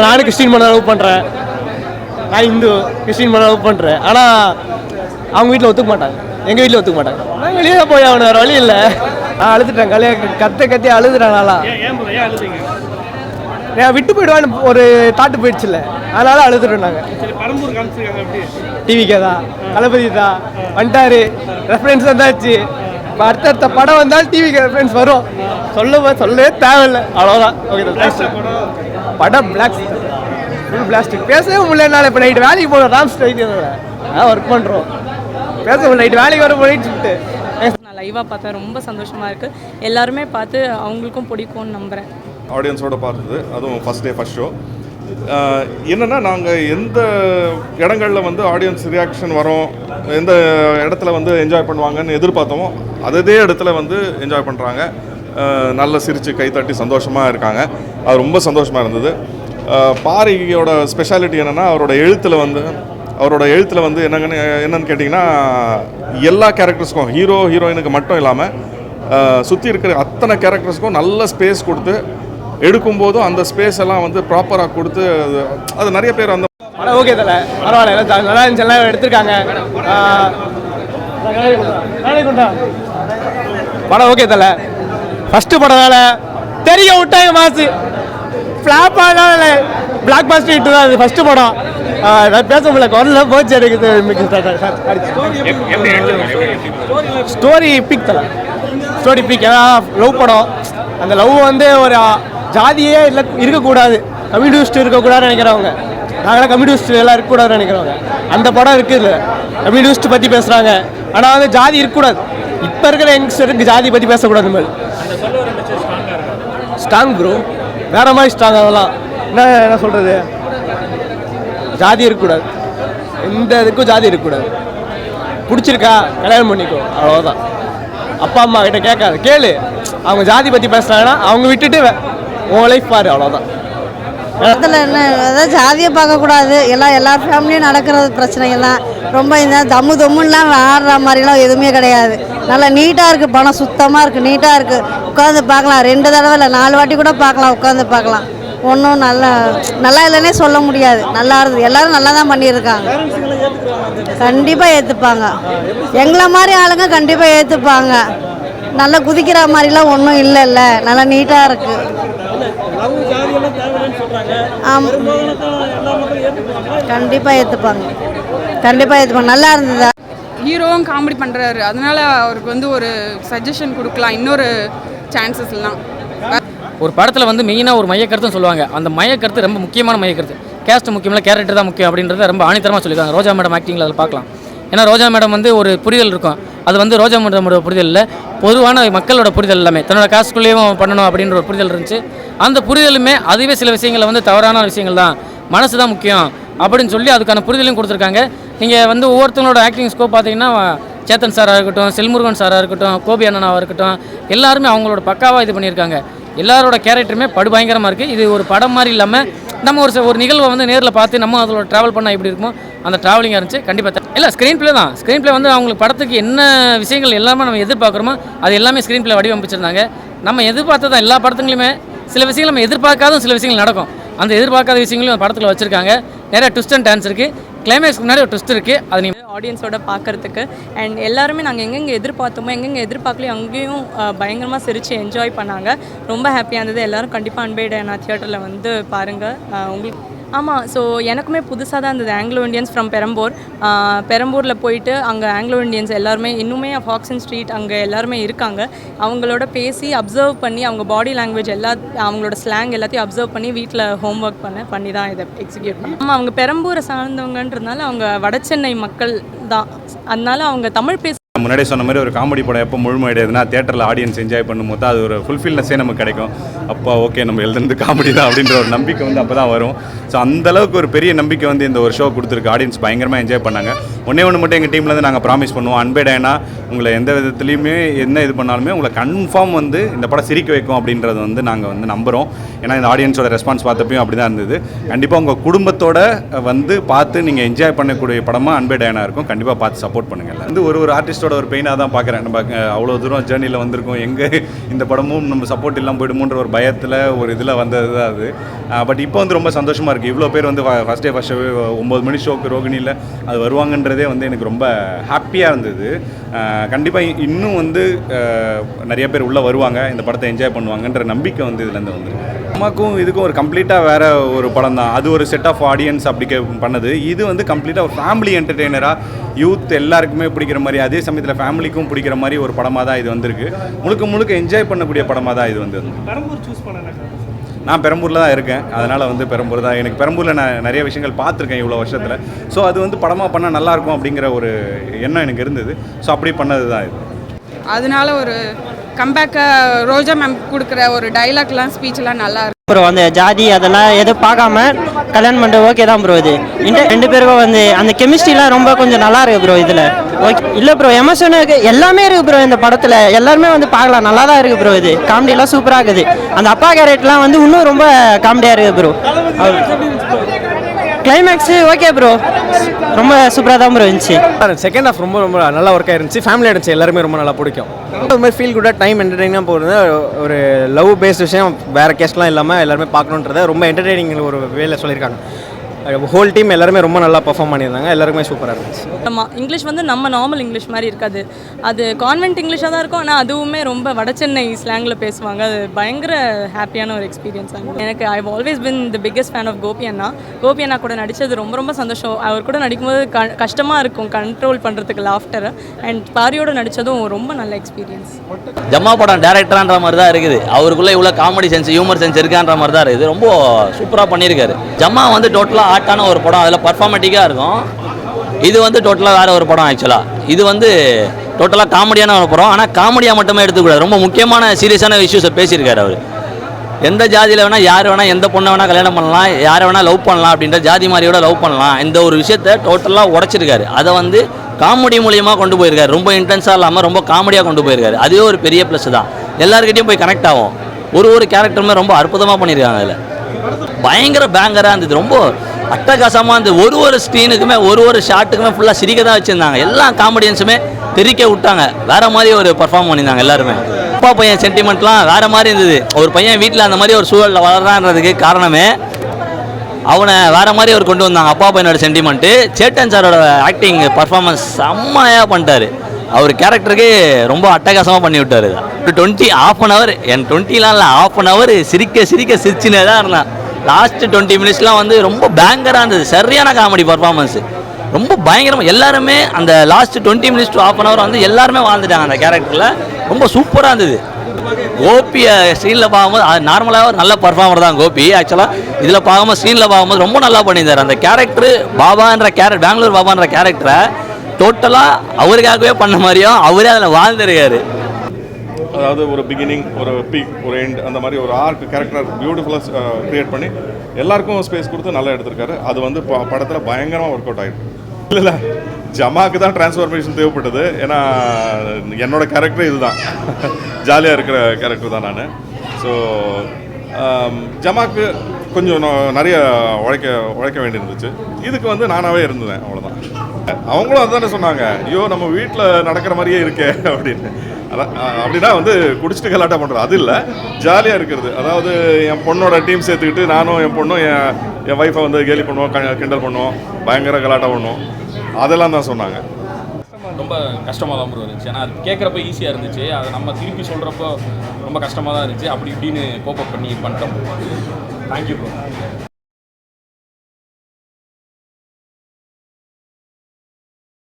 நானும் கிறிஸ்டின் பண்ண லவ் பண்ணுறேன். நான் இந்து, கிறிஸ்டின் பண்ண லவ் பண்ணுறேன். ஆனால் அவங்க வீட்டில் ஒத்துக்க மாட்டாங்க, எங்கள் வீட்டில் ஒத்துக்க மாட்டாங்க. நான் வெளியே போய் அவனை வேறு வழி இல்லை. நான் அழுதுட்டேன், கத்தி அழுதுட்டேன். நல்லா ஏன் விட்டு போயிடுவான்னு ஒரு தாட்டு போயிடுச்சு இல்லை, அதனால அழுதுட்டோம். நாங்கள் டிவிக்கே தான், தளபதி தான் வந்துட்டாரு, ரெஃபரன்ஸ் வந்தாச்சு. இப்போ அடுத்தடுத்த படம் வந்தாலும் டிவிக்கு ரெஃபரன்ஸ் வரும், சொல்லவே தேவையில்லை, அவ்வளோதான். ஓகே, படம் பிளாஸ்டிக் பேசவே முடியலனால. இப்போ நைட்டு வேலைக்கு போகணும், ராம் ஸ்ட்ரைக் ஒர்க் பண்ணுறோம், பேச முடியல. நைட்டு வேலைக்கு வர போயிட்டு நான் லைவாக பார்த்தேன், ரொம்ப சந்தோஷமாக இருக்குது. எல்லாருமே பார்த்து அவங்களுக்கும் பிடிக்கும்னு நம்புகிறேன். ஆடியன்ஸோடு பார்த்தது, அதுவும் ஃபஸ்ட் டே ஃபஸ்ட் ஷோ. என்னென்னா நாங்கள் எந்த இடங்களில் வந்து ஆடியன்ஸ் ரியாக்ஷன் வரும், எந்த இடத்துல வந்து என்ஜாய் பண்ணுவாங்கன்னு எதிர்பார்த்தோமோ அதே இடத்துல வந்து என்ஜாய் பண்ணுறாங்க. நல்ல சிரித்து கைத்தட்டி சந்தோஷமாக இருக்காங்க. அது ரொம்ப சந்தோஷமாக இருந்தது. பாரியோட ஸ்பெஷாலிட்டி என்னென்னா அவரோட எழுத்தில் வந்து என்னன்னு கேட்டிங்கன்னா எல்லா கேரக்டர்ஸ்க்கும், ஹீரோயினுக்கு மட்டும் இல்லாமல் சுற்றி இருக்கிற அத்தனை கேரக்டர்ஸ்க்கும் நல்ல ஸ்பேஸ் கொடுத்து எடுக்கும்போதும் அந்த ஸ்பேஸ் எல்லாம் வந்து ப்ராப்பராக கொடுத்து அது நிறைய பேர் அந்த படம் ஓகே தலை, பரவாயில்ல, நல்லா இருந்துச்சு, எல்லாம் எடுத்திருக்காங்க. படம் ஓகே தலை, ஃபஸ்ட்டு படம்னால தெரிய விட்டாங்க மாசு, ஃப்ளாப் ஆனால பிளாக் பாஸ்டர் ஹிட் தான் அது ஃபஸ்ட்டு படம். பேச முடியல, குரல்ல போச்சு இருக்குது. ஸ்டோரி பிக் தலை, ஸ்டோரி பிக். ஏன்னா லவ் படம், அந்த லவ் வந்து ஒரு ஜாதியே இல்லை, இருக்கக்கூடாது, கம்யூனிஸ்ட் இருக்கக்கூடாதுன்னு நினைக்கிறவங்க. நாங்களாம் கம்யூனிஸ்ட் எல்லாம் இருக்கக்கூடாதுன்னு நினைக்கிறவங்க. அந்த படம் இருக்குது, கம்யூனிஸ்ட் பற்றி பேசுகிறாங்க. ஆனால் வந்து ஜாதி இருக்கக்கூடாது. இப்போ இருக்கிற யங்ஸ்டருக்கு ஜாதி பற்றி பேசக்கூடாது. மாதிரி ஸ்ட்ராங் ப்ரோ, வேறு மாதிரி ஸ்ட்ராங். அதெல்லாம் என்ன சொல்கிறது, ஜாதி இருக்கக்கூடாது, எந்த இதுக்கும் ஜாதி இருக்கக்கூடாது. பிடிச்சிருக்கா கல்யாணம் பண்ணிக்கோ, அவ்வளோதான். அப்பா அம்மா கிட்ட கேட்காது, கேளு. அவங்க ஜாதி பற்றி பேசுகிறாங்கன்னா அவங்க விட்டுட்டு உன் லைஃப் பாரு, அவ்வளோதான். அதில் என்ன, அதாவது ஜாதியை பார்க்கக்கூடாது. எல்லா ஃபேமிலியும் நடக்கிறது பிரச்சனைகள்லாம் ரொம்ப இந்த தம்முலாம் ஆடுற மாதிரிலாம் எதுவுமே கிடையாது. நல்லா நீட்டாக இருக்குது, படம் சுத்தமாக இருக்குது, நீட்டாக இருக்குது. உட்காந்து பார்க்கலாம், 2 தடவை இல்லை 4 வாட்டி கூட பார்க்கலாம், உட்காந்து பார்க்கலாம். ஒன்றும் நல்லா இல்லைன்னே சொல்ல முடியாது, நல்லா இருக்குது. எல்லோரும் நல்லா தான் பண்ணியிருக்காங்க, கண்டிப்பாக ஏற்றுப்பாங்க. எங்களை மாதிரி ஆளுங்க கண்டிப்பாக ஏற்றுப்பாங்க. நல்லா குதிக்கிற மாதிரிலாம் ஒன்றும் இல்லைல்ல, நல்லா நீட்டாக இருக்குது. ஆமாம், கண்டிப்பாக ஏற்றுப்பாங்க, நல்லா இருந்ததா. ஹீரோவும் காமெடி பண்ணுறாரு, அதனால அவருக்கு வந்து ஒரு சஜஷன் கொடுக்கலாம், இன்னொரு சான்சஸ் எல்லாம். ஒரு படத்தில் வந்து மெயினாக ஒரு மையக்கருத்துன்னு சொல்லுவாங்க. அந்த மையக்கருத்து ரொம்ப முக்கியமான மையக்கருத்து. கேஸ்ட் முக்கியமில்ல, கேரக்டர் தான் முக்கியம் அப்படின்றத ரொம்ப ஆணித்தரமாக சொல்லியிருக்காங்க. ரோஜா மேடம் ஆக்டிங்கில் அதில் பார்க்கலாம். ஏன்னா ரோஜா மேடம் வந்து ஒரு புரிதல் இருக்கும், அது வந்து ரோஜா மேடமோட புரிதல் இல்லை, பொதுவான மக்களோட புரிதல் எல்லாமே தன்னோட காஸ்ட்குள்ளேயும் பண்ணணும் அப்படின்ற ஒரு புரிதல் இருந்துச்சு. அந்த புரிதலுமே அதுவே சில விஷயங்கள் வந்து தவறான விஷயங்கள் தான், மனசு தான் முக்கியம் அப்படின்னு சொல்லி அதுக்கான புரிதலையும் கொடுத்துருக்காங்க. நீங்கள் வந்து ஒவ்வொருத்தங்களோட ஆக்டிங் ஸ்கோப் பார்த்தீங்கன்னா சேத்தன் சாராக இருக்கட்டும், செல்முருகன் சாராக இருக்கட்டும், கோபி அண்ணனாவாக இருக்கட்டும், எல்லாருமே அவங்களோட பக்காவாக இது பண்ணியிருக்காங்க. எல்லாரோட கேரக்டருமே படுபயங்கரமாக இருக்குது. இது ஒரு படம் மாதிரி இல்லாமல் நம்ம ஒரு நிகழ்வை வந்து நேரில் பார்த்து நம்ம அதோட ட்ராவல் பண்ணால் எப்படி இருக்குமோ அந்த ட்ராவலிங்காக இருந்துச்சு. கண்டிப்பாக இல்லை, ஸ்க்ரீன் பிளே தான். ஸ்க்ரீன் பிளே வந்து அவங்களுக்கு படத்துக்கு என்ன விஷயங்கள் எல்லாமே நம்ம எதிர்பார்க்குறோமோ அது எல்லாமே ஸ்க்ரீன் பிளே வடிவமைச்சிருந்தாங்க. நம்ம எதிர்பார்த்ததான் எல்லா படத்துலையுமே சில விஷயங்கள் நம்ம எதிர்பார்க்காத சில விஷயங்கள் நடக்கும். அந்த எதிர்பார்க்காத விஷயங்களும் படத்தில் வச்சுருக்காங்க. நிறைய ட்விஸ்ட் அண்ட் டான்ஸ் இருக்குது. கிளைமேக்ஸ்க்கு முன்னாடி ஒரு ட்விஸ்ட் இருக்குது, அது நீ ஆடியன்ஸோட பார்க்குறதுக்கு. அண்ட் எல்லாருமே நாங்கள் எங்கெங்கே எதிர்பார்த்தோமோ எங்கெங்கே எதிர்பார்க்கலையும் அங்கேயும் பயங்கரமாக சிரித்து என்ஜாய் பண்ணாங்க. ரொம்ப ஹாப்பியாக இருந்தது. எல்லோரும் கண்டிப்பாக அன்பே டயானா தியேட்டரில் வந்து பாருங்கள். உங்களுக்கு ஆமாம், ஸோ எனக்குமே புதுசாக தான் இருந்தது. ஆங்கிலோ இண்டியன்ஸ் ஃப்ரம் பெரம்பூரில் போயிட்டு அங்கே ஆங்கிலோ இண்டியன்ஸ் எல்லாருமே இன்னுமே ஃபாக்சன் ஸ்ட்ரீட் அங்கே எல்லாருமே இருக்காங்க. அவங்களோட பேசி அப்சர்வ் பண்ணி அவங்க பாடி லாங்குவேஜ் அவங்களோட ஸ்லாங் எல்லாத்தையும் அப்சர்வ் பண்ணி வீட்டில் ஹோம் ஒர்க் பண்ணி தான் இதை எக்ஸிக்யூட் பண்ணேன். ஆமாம், அவங்க பெரம்பூரை சார்ந்தவங்கன்றதுனால அவங்க வடசென்னை மக்கள் தான், அதனால அவங்க தமிழ் பேச. முன்னாடி சொன்ன மாதிரி ஒரு காமெடி படம் எப்போ முழுமையடையுதுன்னா தியேட்டரில் ஆடியன்ஸ் என்ஜாய் பண்ணும்போது அது ஒரு ஃபுல்ஃபில்னஸே நமக்கு கிடைக்கும். அப்போ ஓகே, நம்ம எழுதுறது காமெடி தான் அப்படின்ற ஒரு நம்பிக்கை வந்து அப்போ தான் வரும். ஸோ அந்தளவுக்கு ஒரு பெரிய நம்பிக்கை வந்து இந்த ஒரு ஷோ கொடுத்துருக்கு. ஆடியன்ஸ் பயங்கரமாக என்ஜாய் பண்ணாங்க. ஒன்றே மட்டும் எங்கள் டீம்லேருந்து நாங்கள் ப்ராமிஸ் பண்ணுவோம், அன்பே டயானா உங்களை எந்த விதத்துலையுமே என்ன இது பண்ணாலுமே உங்களை கன்ஃபார்ம் வந்து இந்த படம் சிரிக்க வைக்கும் அப்படின்றது வந்து நாங்கள் வந்து நம்புகிறோம். ஏன்னா இந்த ஆடியன்ஸோட ரெஸ்பான்ஸ் பார்த்தப்பையும் அப்படி தான் இருந்தது. கண்டிப்பாக உங்கள் குடும்பத்தோட வந்து பார்த்து நீங்கள் என்ஜாய் பண்ணக்கூடிய படமாக அன்பே டயானா இருக்கும். கண்டிப்பாக பார்த்து சப்போர்ட் பண்ணுங்கள். வந்து ஒரு ஆர்டிஸ்டோட ஒரு பெயினாக தான் பார்க்குறேன். நம்ம அவ்வளோ தூரம் ஜேர்னியில் வந்திருக்கோம், எங்கே இந்த படமும் நம்ம சப்போர்ட் இல்லாமல் போய்டுமோன்ற ஒரு பயத்தில் ஒரு இதில் வந்தது தான் அது. பட் இப்போ வந்து ரொம்ப சந்தோஷமாக இருக்குது. இவ்வளோ பேர் வந்து ஃபஸ்ட் டே 9 மணி ஷோக்கு ரோகிணியில் அது வருவாங்கன்றதே வந்து எனக்கு ரொம்ப ஹாப்பியாக இருந்தது. கண்டிப்பாக இன்னும் வந்து நிறைய பேர் உள்ளே வருவாங்க, இந்த படத்தை என்ஜாய் பண்ணுவாங்கன்ற நம்பிக்கை வந்து இதுலேருந்து வந்துருக்கு. அம்மாக்கும் இதுக்கும் ஒரு கம்ப்ளீட்டாக வேறு ஒரு படம் தான். அது ஒரு செட் ஆஃப் ஆடியன்ஸ் அப்படி பண்ணது. இது வந்து கம்ப்ளீட்டாக ஒரு ஃபேமிலி என்டர்டெய்னராக யூத் எல்லாருக்குமே பிடிக்கிற மாதிரி, அதே சமயத்தில் ஃபேமிலிக்கும் பிடிக்கிற மாதிரி ஒரு படமாக தான் இது வந்திருக்கு. முழுக்க என்ஜாய் பண்ணக்கூடிய படமாக தான் இது வந்து. பெரம்பூர் சூஸ் பண்ண நான் பெரம்பூரில் தான் இருக்கேன், அதனால் வந்து பெரம்பூர் தான். எனக்கு பெரம்பூரில் நான் நிறைய விஷயங்கள் பார்த்துருக்கேன் இவ்வளோ வருஷத்தில். ஸோ அது வந்து படமாக பண்ணால் நல்லாயிருக்கும் அப்படிங்கிற ஒரு எண்ணம் எனக்கு இருந்தது. ஸோ அப்படி பண்ணது தான் இது. அதனால ஒரு கம்பேக்கை ரோஜா மேம் கொடுக்குற ஒரு டைலாக்லாம் ஸ்பீச்லாம் நல்லா இருக்கும். ப்ரோ அந்த ஜாதி அதெல்லாம் எதுவும் பார்க்காம கல்யாணம் பண்ணுற ஓகே தான் ப்ரோ. இது ரெண்டு பேருக்கும் வந்து அந்த கெமிஸ்ட்ரிலாம் ரொம்ப கொஞ்சம் நல்லா இருக்கு ப்ரோ இதில். ஓகே இல்லை ப்ரோ, எமோஷன் இருக்குது, எல்லாமே இருக்குது ப்ரோ இந்த படத்தில். எல்லாருமே வந்து பார்க்கலாம், நல்லா தான் இருக்குது ப்ரோ. இது காமெடியெல்லாம் சூப்பராக இருக்குது. அந்த அப்பா கேரக்டர்லாம் வந்து இன்னும் ரொம்ப காமெடியாக இருக்குது ப்ரோ. கிளைமேக்ஸு ஓகே ப்ரோ, ரொம்ப சூப்பராக தான் ப்ரோ இருந்துச்சு. செகண்ட் ஹாஃப் ரொம்ப நல்லா ஒர்க் ஆயிருந்துச்சு. ஃபேமிலி ஆயிடுச்சு, எல்லாருமே ரொம்ப நல்லா பிடிக்கும். ஒரு மாதிரி ஃபீல் குட்டாக டைம் என்டர்டெய்னாக போகிறது. ஒரு லவ் பேஸ்ட் விஷயம், வேறு கேஸ்ட்லாம் இல்லாமல் எல்லாருமே பார்க்கணுன்றதை ரொம்ப என்டர்டெய்னிங் ஒரு வேலை சொல்லியிருக்காங்க. ஹோல் டீம் எல்லாருமே ரொம்ப நல்லா பர்ஃபார்ம் பண்ணியிருந்தாங்க, எல்லாருக்குமே சூப்பராக இருந்துச்சு. ஆமாம், இங்கிலீஷ் வந்து நம்ம நார்மல் இங்கிலீஷ் மாதிரி இருக்காது, அது கான்வென்ட் இங்கிலீஷாக தான் இருக்கும். ஆனால் அதுவுமே ரொம்ப வடச்சென்னை ஸ்லாங்கில் பேசுவாங்க. அது பயங்கர ஹாப்பியான ஒரு எக்ஸ்பீரியன்ஸ் ஆகும் எனக்கு. I always been the biggest fan of Gopi அண்ணா. கோபி அண்ணா கூட நடித்தது ரொம்ப சந்தோஷம். அவர் கூட நடிக்கும்போது கஷ்டமாக இருக்கும் கண்ட்ரோல் பண்ணுறதுக்கு லாஃப்டர். அண்ட் பாரியோட நடித்ததும் ரொம்ப நல்ல எக்ஸ்பீரியன்ஸ். ஜம்மா படம் டேரக்டரான்ற மாதிரி தான் இருக்குது. அவருக்குள்ளே இவ்வளோ காமெடி சென்ஸ், ஹியூமர் சென்ஸ் இருக்கான்ற மாதிரி தான் இருக்குது. ரொம்ப சூப்பராக பண்ணியிருக்காரு. ஜம்மா வந்து டோட்டலாக ஆர்ட்டான ஒரு படம், அதில் பர்ஃபார்மேட்டிக்காக இருக்கும். இது வந்து டோட்டலாக வேறு ஒரு படம். ஆக்சுவலாக இது வந்து டோட்டலாக காமெடியான ஒரு படம். ஆனால் காமெடியாக மட்டுமே எடுத்துக்கூடாது, ரொம்ப முக்கியமான சீரியஸான இஷ்யூஸை பேசியிருக்காரு அவர். எந்த ஜாதியில் வேணால் யார் வேணால் எந்த பொண்ணை வேணால் கல்யாணம் பண்ணலாம், யாரை வேணால் லவ் பண்ணலாம், அப்படின்ற ஜாதி மாதிரியோட லவ் பண்ணலாம், இந்த ஒரு விஷயத்தை டோட்டலாக உடச்சிருக்காரு. அதை வந்து காமெடி மூலியமாக கொண்டு போயிருக்காரு. ரொம்ப இன்டென்ஸாக இல்லாமல் ரொம்ப காமெடியாக கொண்டு போயிருக்காரு. அதுவே ஒரு பெரிய ப்ளஸ் தான். எல்லாருக்கிட்டையும் போய் கனெக்ட் ஆகும். ஒரு கேரக்டருமே ரொம்ப அற்புதமாக பண்ணியிருக்காங்க. அதில் பயங்கர பேங்கராக இருந்தது, ரொம்ப அட்டகாசமாக இருந்தது. ஒரு ஸ்க்ரீனுக்குமே ஒரு ஷாட்டுக்குமே ஃபுல்லாக சிரிக்க தான் வச்சுருந்தாங்க. எல்லா காமெடியன்ஸுமே தெரிக்க விட்டாங்க. வேறு மாதிரி ஒரு பர்ஃபார்ம் பண்ணியிருந்தாங்க எல்லாருமே. அப்பா பையன் சென்டிமெண்ட்லாம் வேறு மாதிரி இருந்தது. ஒரு பையன் வீட்டில் அந்த மாதிரி ஒரு சூழலில் வளர்றான்றதுக்கு காரணமே அவனை வேறு மாதிரி அவர் கொண்டு வந்தாங்க. அப்பா பையனோட சென்டிமெண்ட்டு. சேட்டன் சாரோட ஆக்டிங் பர்ஃபார்மன்ஸ் செம்மையாக பண்ணிட்டார். அவர் கேரக்டருக்கு ரொம்ப அட்டகாசமாக பண்ணி விட்டார். 1/2 அன் ஹவர், என் 20லாம் இல்லை, 1/2 அன் ஹவர் சிரிச்சுனே தான் இருந்தான். லாஸ்ட்டு 20 மினிட்ஸ்லாம் வந்து ரொம்ப பேங்கராக இருந்தது. சரியான காமெடி பர்ஃபார்மன்ஸு, ரொம்ப பயங்கரமாக. எல்லாருமே அந்த last 20 minutes to 1/2 an hour வந்து எல்லாருமே வாழ்ந்துட்டாங்க அந்த கேரக்டரில். ரொம்ப சூப்பராக இருந்தது. கோபியை ஸ்க்ரீனில் பார்க்கும்போது அது நார்மலாக ஒரு நல்ல பர்ஃபார்மர் தான் கோபி. ஆக்சுவலாக இதில் பார்க்கும்போது ஸ்க்ரீனில் பார்க்கும்போது ரொம்ப நல்லா பண்ணியிருந்தார். அந்த கேரக்டரு பாபான்ற பெங்களூர் பாபான்ற கேரக்டரை டோட்டலாக அவருக்காகவே பண்ண மாதிரியும் அவரே அதில் வாழ்ந்துருக்காரு. அதாவது ஒரு பிகினிங், ஒரு பீக், ஒரு எண்ட், அந்த மாதிரி ஒரு ஆர்க் கேரக்டர் பியூட்டிஃபுல்லாக க்ரியேட் பண்ணி எல்லாருக்கும் ஸ்பேஸ் கொடுத்து நல்லா எடுத்திருக்காரு. அது வந்து படத்தில் பயங்கரமாக ஒர்க் அவுட் ஆகிடும். இல்லை ஜமாக்கு தான் டிரான்ஸ்ஃபர்மேஷன் தேவைப்பட்டது. ஏன்னா என்னோட கேரக்டர் இதுதான், ஜாலியாக இருக்கிற கேரக்டர் தான் நான். ஸோ ஜமாக்கு கொஞ்சம் நிறைய உழைக்க வேண்டியிருந்துச்சு. இதுக்கு வந்து நானாகவே இருந்தேன், அவ்வளோதான். அவங்களும் அதுதானே சொன்னாங்க, ஐயோ நம்ம வீட்டில் நடக்கிற மாதிரியே இருக்கே அப்படின்னு. அதான் அப்படின்னா வந்து குடிச்சிட்டு கலாட்டா பண்ணுறது அது இல்லை, ஜாலியாக இருக்கிறது. அதாவது என் பொண்ணோட டீம் சேர்த்துக்கிட்டு நானும் என் பொண்ணும் என் ஒய்ஃபை வந்து கேலி பண்ணுவோம், கிண்டல் பண்ணுவோம், பயங்கர கலாட்டா பண்ணுவோம், அதெல்லாம் தான் சொன்னாங்க. ரொம்ப கஷ்டமாக தான் ப்ரோ இருந்துச்சு. ஏன்னா அது கேட்குறப்ப ஈஸியாக இருந்துச்சு, அதை நம்ம திருப்பி சொல்கிறப்போ ரொம்ப கஷ்டமாக தான் இருந்துச்சு. அப்படி இப்படின்னு கோப் அப் பண்ணி பண்ணிட்டோம். Thank you bro.